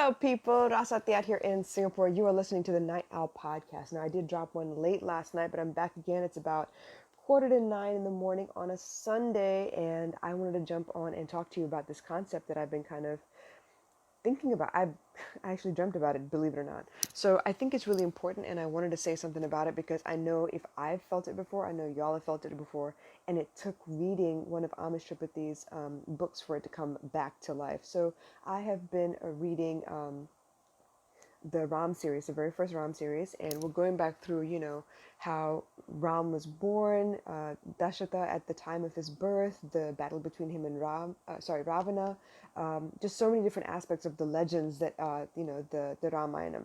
Hello, people. Rasati out here in Singapore. You are listening to the Night Owl podcast. Now, I did drop one late last night, but I'm back again. It's about 8:45 in the morning on a Sunday, and I wanted to jump on and talk to you about this concept that I've been kind of thinking about. I actually dreamt about it, believe it or not. So I think it's really important, and I wanted to say something about it because I know if I've felt it before, I know y'all have felt it before, and it took reading one of Amish Tripathi's books for it to come back to life. So I have been reading the Ram series, the very first Ram series, and we're going back through, how Ram was born, Dashratha at the time of his birth, the battle between him and Ravana, just so many different aspects of the legends that, the Ramayana.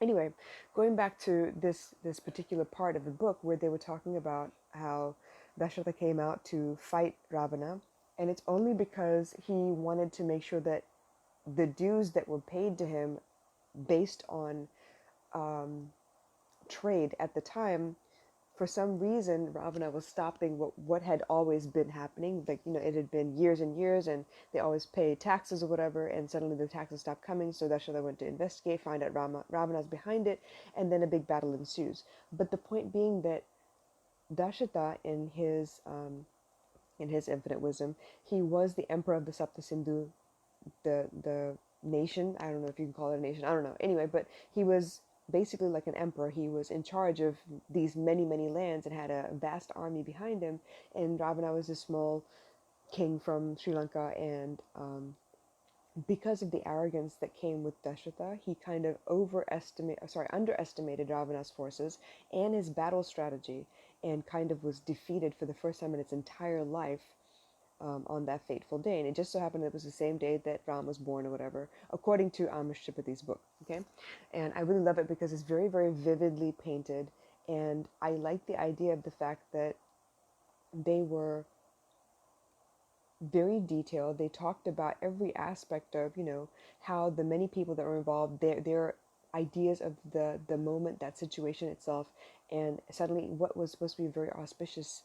Anyway, going back to this particular part of the book where they were talking about how Dashratha came out to fight Ravana, and it's only because he wanted to make sure that the dues that were paid to him based on trade at the time, for some reason Ravana was stopping what had always been happening. Like, it had been years and years, and they always paid taxes or whatever, and suddenly the taxes stopped coming, so Dashratha went to investigate, find out Ravana's behind it, and then a big battle ensues. But the point being that Dashratha, in his infinite wisdom, he was the emperor of the Sapta Sindhu, the nation. I don't know if you can call it a nation. I don't know. Anyway, but he was basically like an emperor. He was in charge of these many lands and had a vast army behind him. And Ravana was a small king from Sri Lanka, and because of the arrogance that came with Dashratha, he kind of underestimated Ravana's forces and his battle strategy, and kind of was defeated for the first time in its entire life on that fateful day. And it just so happened that it was the same day that Ram was born or whatever, according to Amish Tripathi's book. Okay. And I really love it because it's very, very vividly painted. And I like the idea of the fact that they were very detailed. They talked about every aspect of, how the many people that were involved, their ideas of the moment, that situation itself. And suddenly what was supposed to be a very auspicious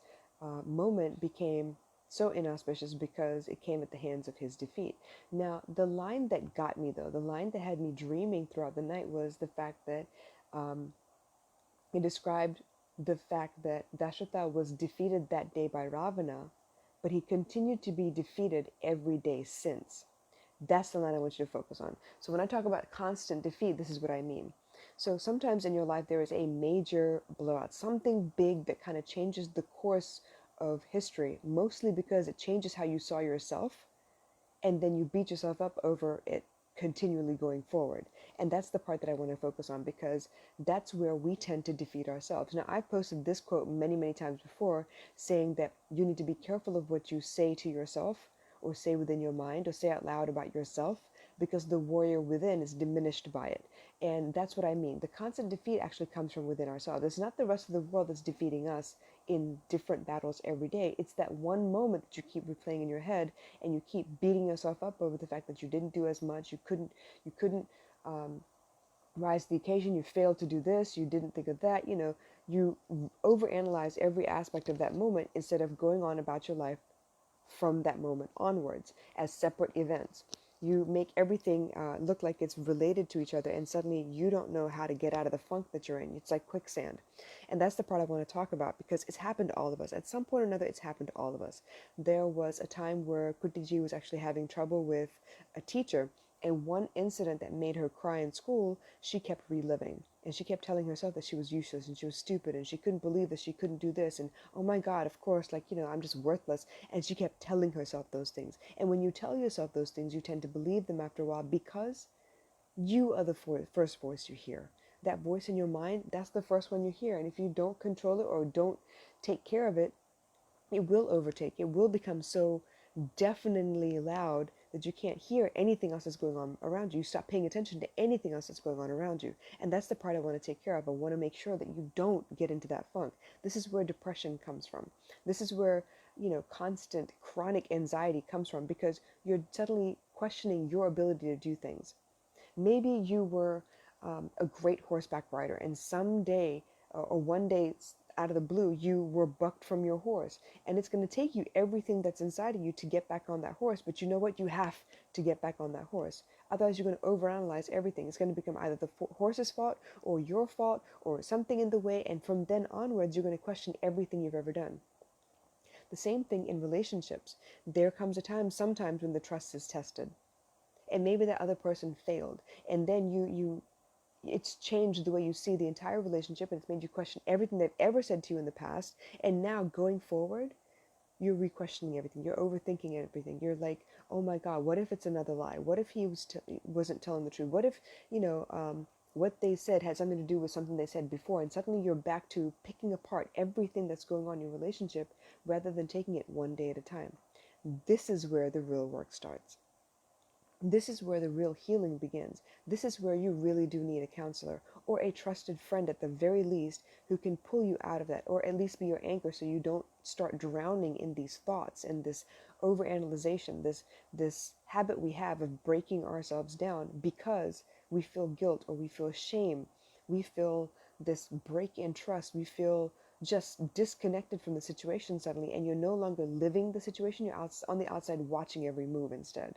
moment became so inauspicious because it came at the hands of his defeat. Now, the line that got me, though, the line that had me dreaming throughout the night, was the fact that he described the fact that Dashratha was defeated that day by Ravana, but he continued to be defeated every day since. That's the line I want you to focus on. So when I talk about constant defeat, this is what I mean. So sometimes in your life there is a major blowout, something big that kind of changes the course of history, mostly because it changes how you saw yourself, and then you beat yourself up over it continually going forward. And that's the part that I want to focus on, because that's where we tend to defeat ourselves. Now, I've posted this quote many times before, saying that you need to be careful of what you say to yourself, or say within your mind, or say out loud about yourself, because the warrior within is diminished by it. And that's what I mean. The constant defeat actually comes from within ourselves. It's not the rest of the world that's defeating us in different battles every day. It's that one moment that you keep replaying in your head, and you keep beating yourself up over the fact that you didn't do as much, you couldn't rise to the occasion, you failed to do this, you didn't think of that. You overanalyze every aspect of that moment instead of going on about your life from that moment onwards as separate events. You make everything look like it's related to each other, and suddenly you don't know how to get out of the funk that you're in. It's like quicksand. And that's the part I want to talk about, because it's happened to all of us. At some point or another, it's happened to all of us. There was a time where Kutiji was actually having trouble with a teacher, and one incident that made her cry in school, she kept reliving. And she kept telling herself that she was useless and she was stupid and she couldn't believe that she couldn't do this. And, oh my God, of course, I'm just worthless. And she kept telling herself those things. And when you tell yourself those things, you tend to believe them after a while, because you are the first voice you hear. That voice in your mind, that's the first one you hear. And if you don't control it or don't take care of it, it will overtake. It will become so deafeningly loud that you can't hear anything else that's going on around you. You stop paying attention to anything else that's going on around you. And that's the part I want to take care of. I want to make sure that you don't get into that funk. This is where depression comes from. This is where, constant chronic anxiety comes from, because you're suddenly questioning your ability to do things. Maybe you were a great horseback rider, and someday or one day out of the blue, you were bucked from your horse. And it's going to take you everything that's inside of you to get back on that horse. But you know what? You have to get back on that horse. Otherwise, you're going to overanalyze everything. It's going to become either the horse's fault or your fault or something in the way. And from then onwards, you're going to question everything you've ever done. The same thing in relationships. There comes a time sometimes when the trust is tested. And maybe that other person failed. And then it's changed the way you see the entire relationship, and it's made you question everything they've ever said to you in the past. And now going forward, you're re-questioning everything. You're overthinking everything. You're like, oh my God, what if it's another lie? What if he wasn't telling the truth? What if, what they said had something to do with something they said before? And suddenly you're back to picking apart everything that's going on in your relationship rather than taking it one day at a time. This is where the real work starts. This is where the real healing begins. This is where you really do need a counselor or a trusted friend at the very least who can pull you out of that, or at least be your anchor so you don't start drowning in these thoughts and this overanalyzation, this habit we have of breaking ourselves down because we feel guilt or we feel shame. We feel this break in trust. We feel just disconnected from the situation suddenly, and you're no longer living the situation. You're out on the outside watching every move instead.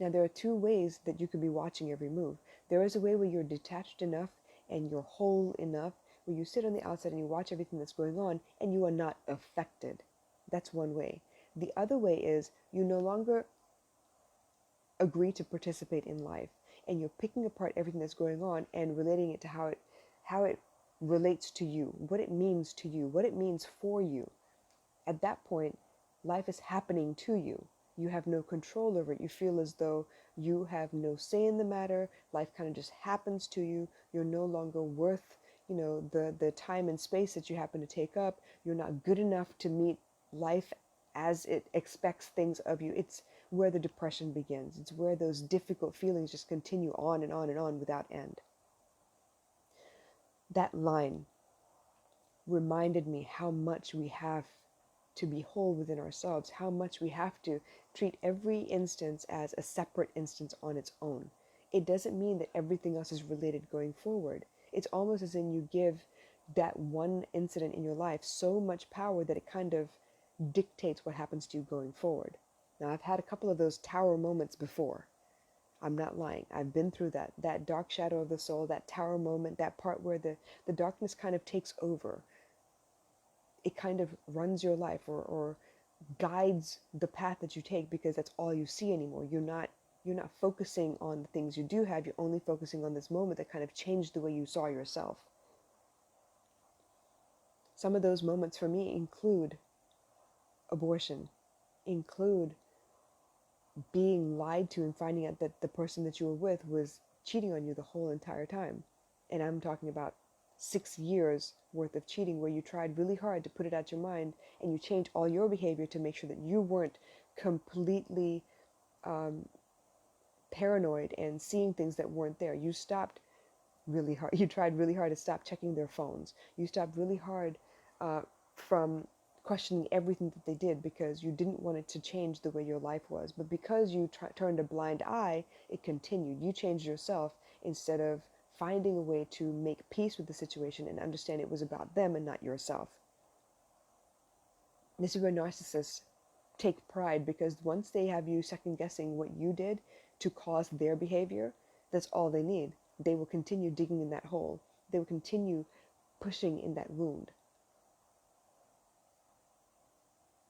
Now, there are two ways that you could be watching every move. There is a way where you're detached enough and you're whole enough, where you sit on the outside and you watch everything that's going on and you are not affected. That's one way. The other way is you no longer agree to participate in life and you're picking apart everything that's going on and relating it to how it relates to you, what it means to you, what it means for you. At that point, life is happening to you. You have no control over it. You feel as though you have no say in the matter. Life kind of just happens to you. You're no longer worth, the time and space that you happen to take up. You're not good enough to meet life as it expects things of you. It's where the depression begins. It's where those difficult feelings just continue on and on and on without end. That line reminded me how much we have to be whole within ourselves, how much we have to treat every instance as a separate instance on its own. It doesn't mean that everything else is related going forward. It's almost as in you give that one incident in your life so much power that it kind of dictates what happens to you going forward. Now, I've had a couple of those tower moments before. I'm not lying. I've been through that dark shadow of the soul, that tower moment, that part where the darkness kind of takes over. It kind of runs your life or guides the path that you take because that's all you see anymore. You're not focusing on the things you do have. You're only focusing on this moment that kind of changed the way you saw yourself. Some of those moments for me include abortion, include being lied to and finding out that the person that you were with was cheating on you the whole entire time. And I'm talking about 6 years worth of cheating where you tried really hard to put it out your mind and you changed all your behavior to make sure that you weren't completely paranoid and seeing things that weren't there. You stopped really hard. You tried really hard to stop checking their phones. You stopped really hard from questioning everything that they did because you didn't want it to change the way your life was. But because you turned a blind eye, it continued. You changed yourself instead of finding a way to make peace with the situation and understand it was about them and not yourself. This is where narcissists take pride because once they have you second guessing what you did to cause their behavior, that's all they need. They will continue digging in that hole. They will continue pushing in that wound.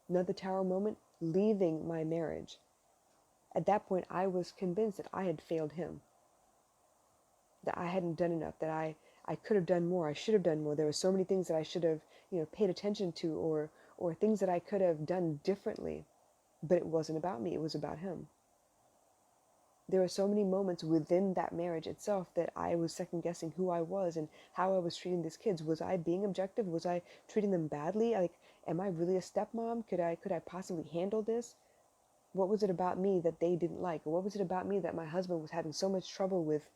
Another tower moment, leaving my marriage. At that point, I was convinced that I had failed him, that I hadn't done enough, that I could have done more, I should have done more. There were so many things that I should have, paid attention to or things that I could have done differently. But it wasn't about me, it was about him. There were so many moments within that marriage itself that I was second guessing who I was and how I was treating these kids. Was I being objective? Was I treating them badly? Like, am I really a stepmom? Could I possibly handle this? What was it about me that they didn't like? Or what was it about me that my husband was having so much trouble with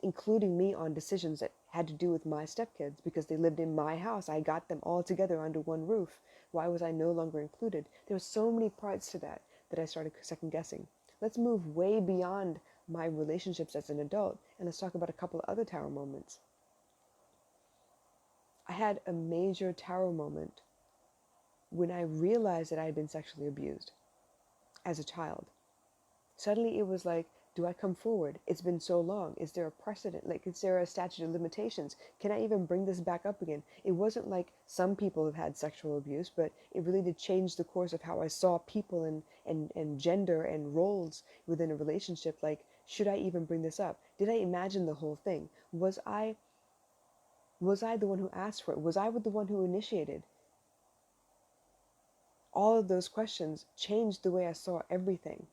including me on decisions that had to do with my stepkids because they lived in my house? I got them all together under one roof. Why was I no longer included? There were so many parts to that I started second guessing. Let's move way beyond my relationships as an adult and let's talk about a couple of other tower moments. I had a major tarot moment when I realized that I had been sexually abused as a child. Suddenly it was like, do I come forward? It's been so long. Is there a precedent? Like, is there a statute of limitations? Can I even bring this back up again? It wasn't like some people have had sexual abuse, but it really did change the course of how I saw people and gender and roles within a relationship. Like, should I even bring this up? Did I imagine the whole thing? Was I the one who asked for it? Was I the one who initiated? All of those questions changed the way I saw everything.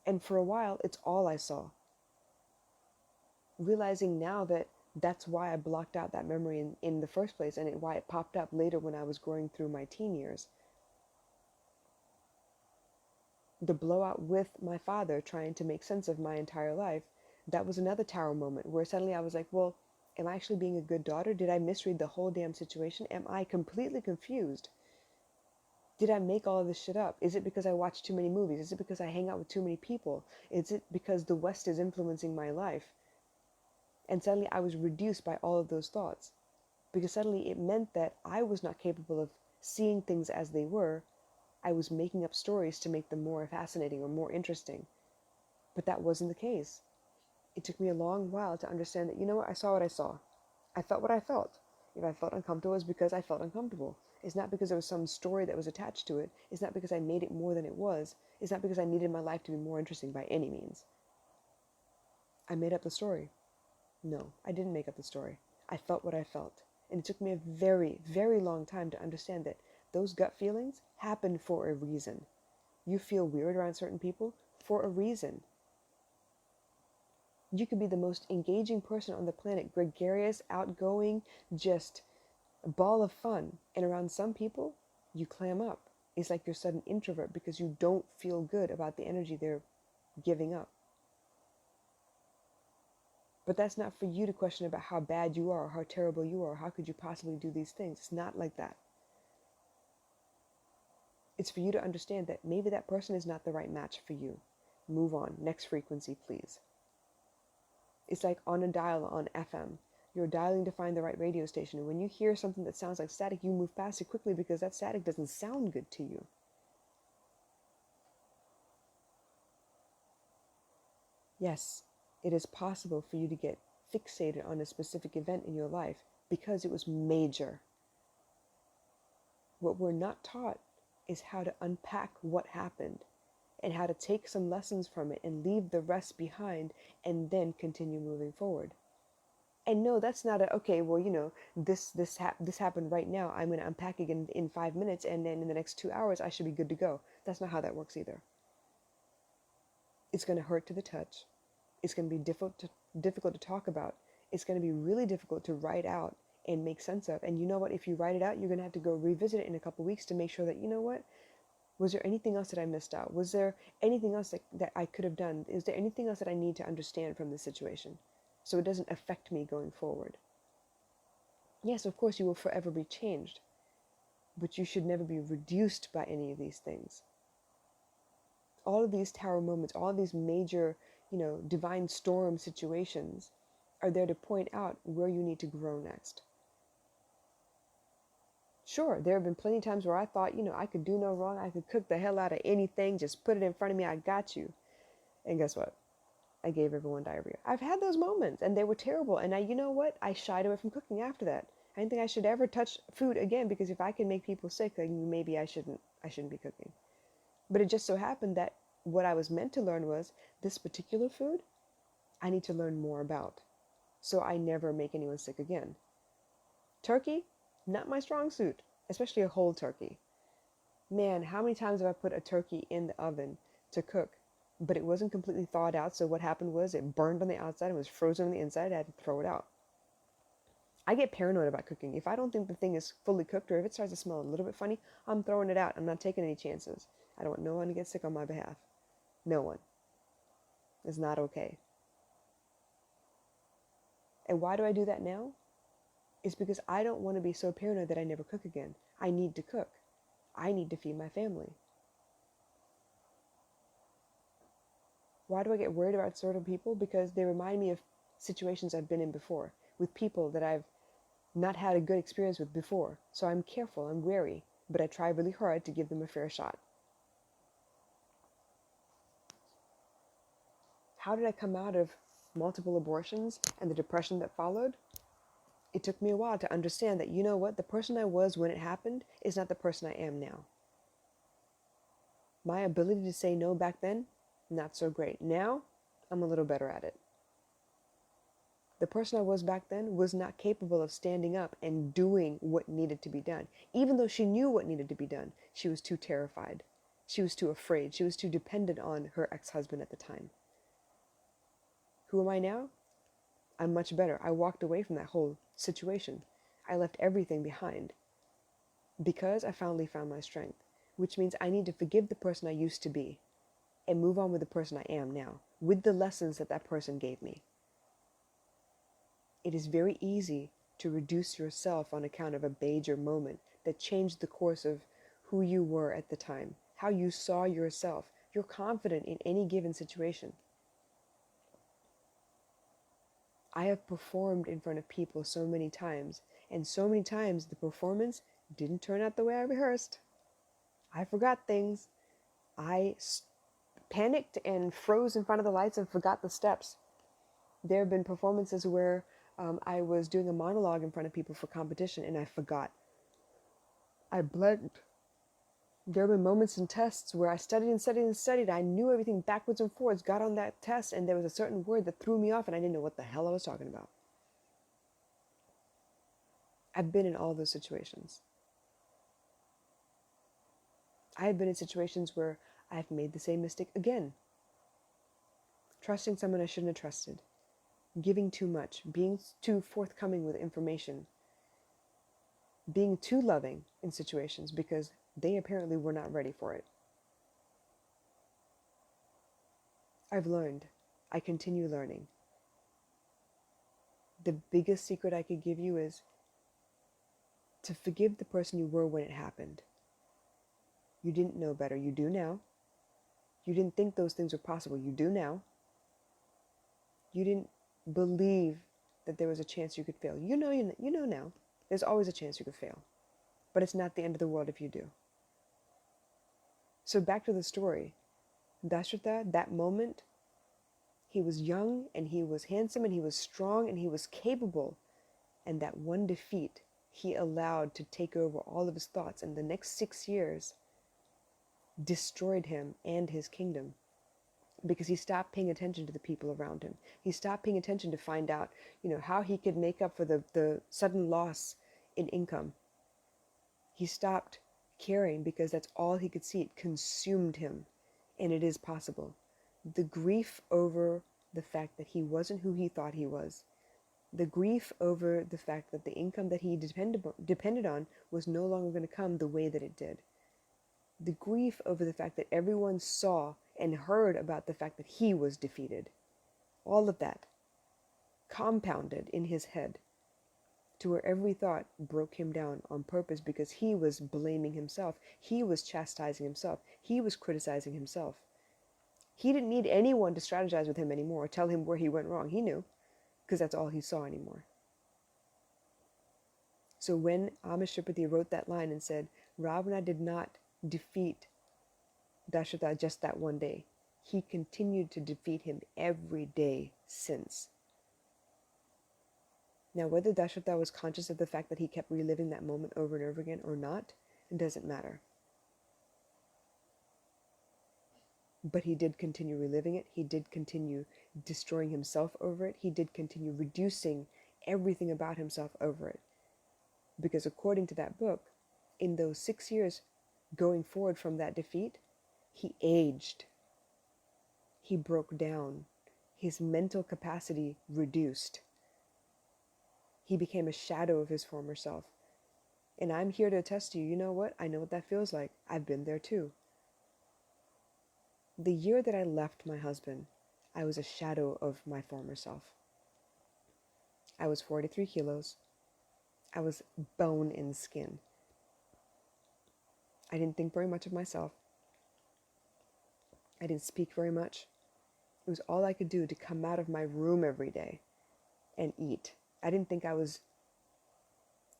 And for a while, it's all I saw. Realizing now that that's why I blocked out that memory in the first place, and why it popped up later when I was going through my teen years. The blowout with my father trying to make sense of my entire life, that was another tarot moment where suddenly I was like, well, am I actually being a good daughter? Did I misread the whole damn situation? Am I completely confused? Did I make all of this shit up? Is it because I watch too many movies? Is it because I hang out with too many people? Is it because the West is influencing my life? And suddenly I was reduced by all of those thoughts, because suddenly it meant that I was not capable of seeing things as they were. I was making up stories to make them more fascinating or more interesting. But that wasn't the case. It took me a long while to understand that, you know what, I saw what I saw. I felt what I felt. If I felt uncomfortable, it's because I felt uncomfortable. It's not because there was some story that was attached to it. It's not because I made it more than it was. It's not because I needed my life to be more interesting by any means. I made up the story. No, I didn't make up the story. I felt what I felt. And it took me a very, very long time to understand that those gut feelings happen for a reason. You feel weird around certain people for a reason. You could be the most engaging person on the planet, gregarious, outgoing, just a ball of fun. And around some people, you clam up. It's like you're a sudden introvert because you don't feel good about the energy they're giving up. But that's not for you to question about how bad you are, or how terrible you are, or how could you possibly do these things. It's not like that. It's for you to understand that maybe that person is not the right match for you. Move on. Next frequency, please. It's like on a dial on FM. You're dialing to find the right radio station. And when you hear something that sounds like static, you move past it quickly because that static doesn't sound good to you. Yes, it is possible for you to get fixated on a specific event in your life because it was major. What we're not taught is how to unpack what happened and how to take some lessons from it and leave the rest behind and then continue moving forward. And no, that's not a, okay, well, this happened right now. I'm going to unpack it in 5 minutes, and then in the next 2 hours, I should be good to go. That's not how that works either. It's going to hurt to the touch. It's going to be difficult to talk about. It's going to be really difficult to write out and make sense of. And you know what? If you write it out, you're going to have to go revisit it in a couple weeks to make sure that, you know what? Was there anything else that I missed out? Was there anything else that I could have done? Is there anything else that I need to understand from this situation so it doesn't affect me going forward? Yes, of course, you will forever be changed, but you should never be reduced by any of these things. All of these tower moments, all of these major, divine storm situations are there to point out where you need to grow next. Sure, there have been plenty of times where I thought, I could do no wrong. I could cook the hell out of anything. Just put it in front of me. I got you. And guess what? I gave everyone diarrhea. I've had those moments, and they were terrible. And you know what? I shied away from cooking after that. I didn't think I should ever touch food again, because if I can make people sick, then maybe I shouldn't be cooking. But it just so happened that what I was meant to learn was this particular food I need to learn more about, so I never make anyone sick again. Turkey, not my strong suit, especially a whole turkey. Man, how many times have I put a turkey in the oven to cook, but it wasn't completely thawed out, so what happened was it burned on the outside and was frozen on the inside. I had to throw it out. I get paranoid about cooking. If I don't think the thing is fully cooked, or if it starts to smell a little bit funny, I'm throwing it out. I'm not taking any chances. I don't want no one to get sick on my behalf. No one. It's not okay. And why do I do that now? It's because I don't want to be so paranoid that I never cook again. I need to cook. I need to feed my family. Why do I get worried about certain people? Because they remind me of situations I've been in before, with people that I've not had a good experience with before. So I'm careful, I'm wary, but I try really hard to give them a fair shot. How did I come out of multiple abortions and the depression that followed? It took me a while to understand that, you know what, the person I was when it happened is not the person I am now. My ability to say no back then, not so great. Now, I'm a little better at it. The person I was back then was not capable of standing up and doing what needed to be done. Even though she knew what needed to be done, she was too terrified. She was too afraid. She was too dependent on her ex-husband at the time. Who am I now? I'm much better. I walked away from that whole situation. I left everything behind because I finally found my strength, which means I need to forgive the person I used to be and move on with the person I am now, with the lessons that that person gave me. It is very easy to reduce yourself on account of a major moment that changed the course of who you were at the time, how you saw yourself. You're confident in any given situation. I have performed in front of people so many times, and so many times the performance didn't turn out the way I rehearsed. I forgot things. I panicked and froze in front of the lights and forgot the steps. There have been performances where I was doing a monologue in front of people for competition and I forgot. I blanked. There have been moments in tests where I studied and studied and studied. I knew everything backwards and forwards, got on that test, and there was a certain word that threw me off and I didn't know what the hell I was talking about. I've been in all those situations. I have been in situations where I've made the same mistake again. Trusting someone I shouldn't have trusted. Giving too much. Being too forthcoming with information. Being too loving in situations because they apparently were not ready for it. I've learned. I continue learning. The biggest secret I could give you is to forgive the person you were when it happened. You didn't know better. You do now. You didn't think those things were possible. You do now. You didn't believe that there was a chance you could fail. You know now. There's always a chance you could fail. But it's not the end of the world if you do. So back to the story. Dashratha, that moment, he was young and he was handsome and he was strong and he was capable. And that one defeat he allowed to take over all of his thoughts. And the next 6 years destroyed him and his kingdom. Because he stopped paying attention to the people around him. He stopped paying attention to find out, how he could make up for the sudden loss in income. He stopped caring because that's all he could see. It consumed him. And it is possible. The grief over the fact that he wasn't who he thought he was. The grief over the fact that the income that he depended on was no longer going to come the way that it did. The grief over the fact that everyone saw and heard about the fact that he was defeated. All of that compounded in his head to where every thought broke him down on purpose because he was blaming himself. He was chastising himself. He was criticizing himself. He didn't need anyone to strategize with him anymore or tell him where he went wrong. He knew because that's all he saw anymore. So when Amish Tripathi wrote that line and said, Raavana did not defeat Dashratha just that one day. He continued to defeat him every day since. Now, whether Dashratha was conscious of the fact that he kept reliving that moment over and over again or not, it doesn't matter. But he did continue reliving it. He did continue destroying himself over it. He did continue reducing everything about himself over it. Because according to that book, in those 6 years going forward from that defeat, he aged. He broke down. His mental capacity reduced. He became a shadow of his former self. And I'm here to attest to you, you know what? I know what that feels like. I've been there too. The year that I left my husband, I was a shadow of my former self. I was 43 kilos. I was bone and skin. I didn't think very much of myself. I didn't speak very much. It was all I could do to come out of my room every day and eat. I didn't think I was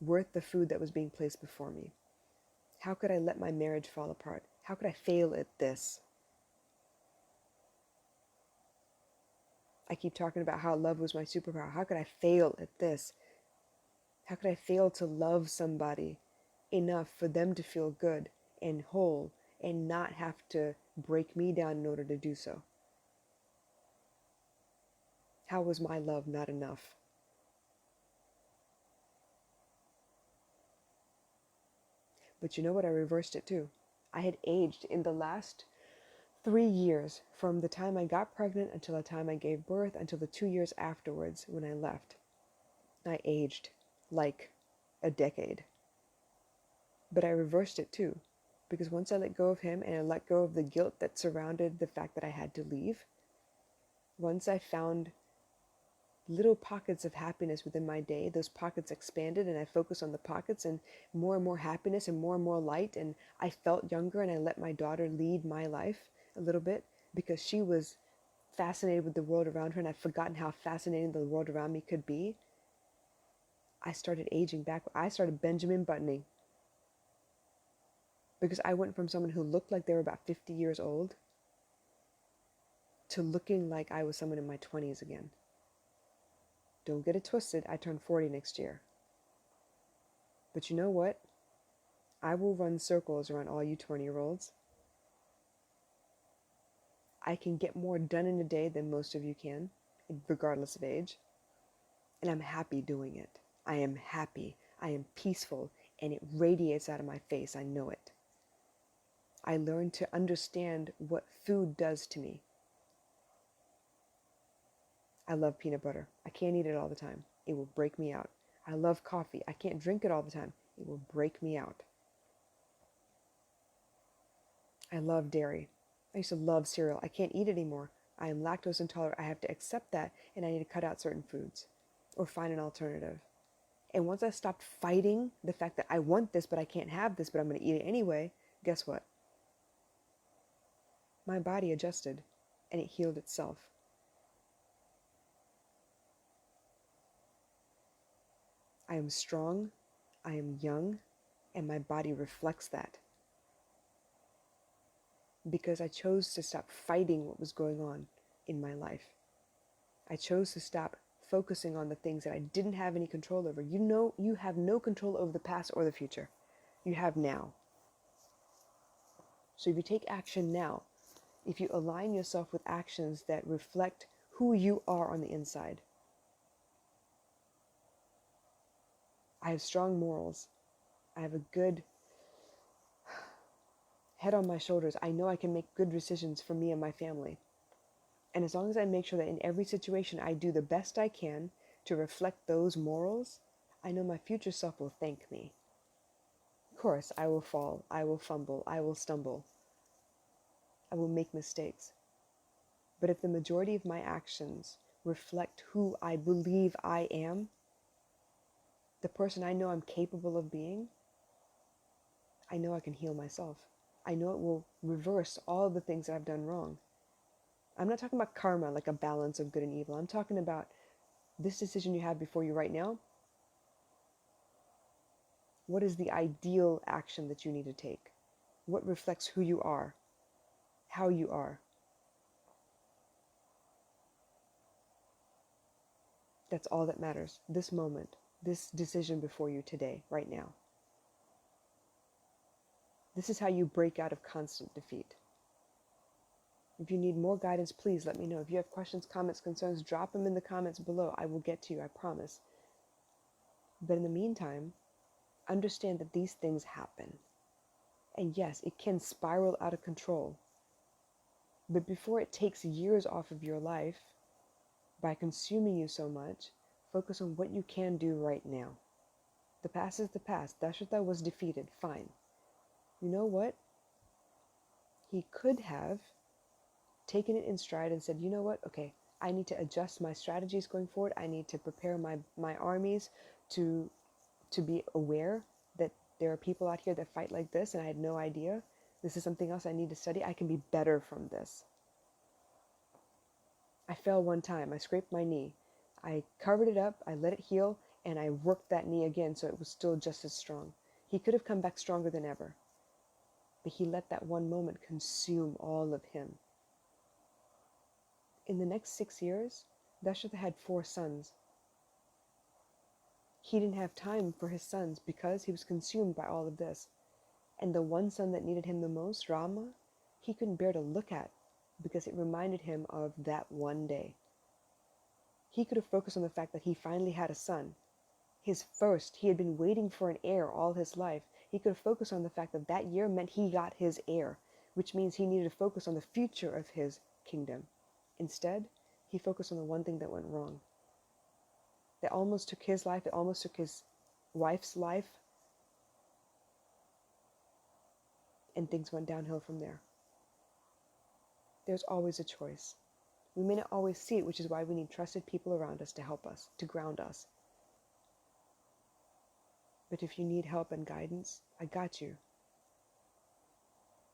worth the food that was being placed before me? How could I let my marriage fall apart? How could I fail at this? I keep talking about how love was my superpower. How could I fail at this? How could I fail to love somebody enough for them to feel good and whole and not have to break me down in order to do so? How was my love not enough? But you know what? I reversed it too. I had aged in the last 3 years, from the time I got pregnant until the time I gave birth until the 2 years afterwards when I left. I aged like a decade. But I reversed it too. Because once I let go of him and I let go of the guilt that surrounded the fact that I had to leave, once I found little pockets of happiness within my day, those pockets expanded and I focused on the pockets and more happiness and more light. And I felt younger and I let my daughter lead my life a little bit because she was fascinated with the world around her and I'd forgotten how fascinating the world around me could be. I started aging back. I started Benjamin Buttoning because I went from someone who looked like they were about 50 years old to looking like I was someone in my 20s again. Don't get it twisted, I turn 40 next year. But you know what? I will run circles around all you 20-year-olds. I can get more done in a day than most of you can, regardless of age. And I'm happy doing it. I am happy. I am peaceful. And it radiates out of my face. I know it. I learned to understand what food does to me. I love peanut butter. I can't eat it all the time. It will break me out. I love coffee. I can't drink it all the time. It will break me out. I love dairy. I used to love cereal. I can't eat it anymore. I am lactose intolerant. I have to accept that, and I need to cut out certain foods or find an alternative. And once I stopped fighting the fact that I want this, but I can't have this, but I'm going to eat it anyway, guess what? My body adjusted, and it healed itself. I am strong, I am young, and my body reflects that. Because I chose to stop fighting what was going on in my life. I chose to stop focusing on the things that I didn't have any control over. You know, you have no control over the past or the future. You have now. So if you take action now, if you align yourself with actions that reflect who you are on the inside. I have strong morals. I have a good head on my shoulders. I know I can make good decisions for me and my family. And as long as I make sure that in every situation I do the best I can to reflect those morals, I know my future self will thank me. Of course, I will fall, I will fumble, I will stumble, I will make mistakes. But if the majority of my actions reflect who I believe I am, the person I know I'm capable of being, I know I can heal myself. I know it will reverse all the things that I've done wrong. I'm not talking about karma, like a balance of good and evil. I'm talking about this decision you have before you right now. What is the ideal action that you need to take? What reflects who you are, how you are? That's all that matters. This moment, this decision before you today, right now. This is how you break out of constant defeat. If you need more guidance, please let me know. If you have questions, comments, concerns, drop them in the comments below. I will get to you, I promise. But in the meantime, understand that these things happen. And yes, it can spiral out of control. But before it takes years off of your life, by consuming you so much, focus on what you can do right now. The past is the past. Dashratha was defeated. Fine. You know what? He could have taken it in stride and said, you know what? Okay, I need to adjust my strategies going forward. I need to prepare my armies to be aware that there are people out here that fight like this and I had no idea. This is something else I need to study. I can be better from this. I fell one time. I scraped my knee. I covered it up. I let it heal. and I worked that knee again so it was still just as strong. He could have come back stronger than ever, but he let that one moment consume all of him. In the next 6 years, Dashratha had 4 sons. He didn't have time for his sons because he was consumed by all of this. And the one son that needed him the most, Rama, he couldn't bear to look at because it reminded him of that one day. He could have focused on the fact that he finally had a son. His first, he had been waiting for an heir all his life. He could have focused on the fact that that year meant he got his heir, which means he needed to focus on the future of his kingdom. Instead, he focused on the one thing that went wrong. That almost took his life, it almost took his wife's life, and things went downhill from there. There's always a choice. We may not always see it, which is why we need trusted people around us to help us, to ground us. But if you need help and guidance, I got you.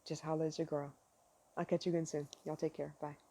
Just holla at your girl. I'll catch you again soon. Y'all take care. Bye.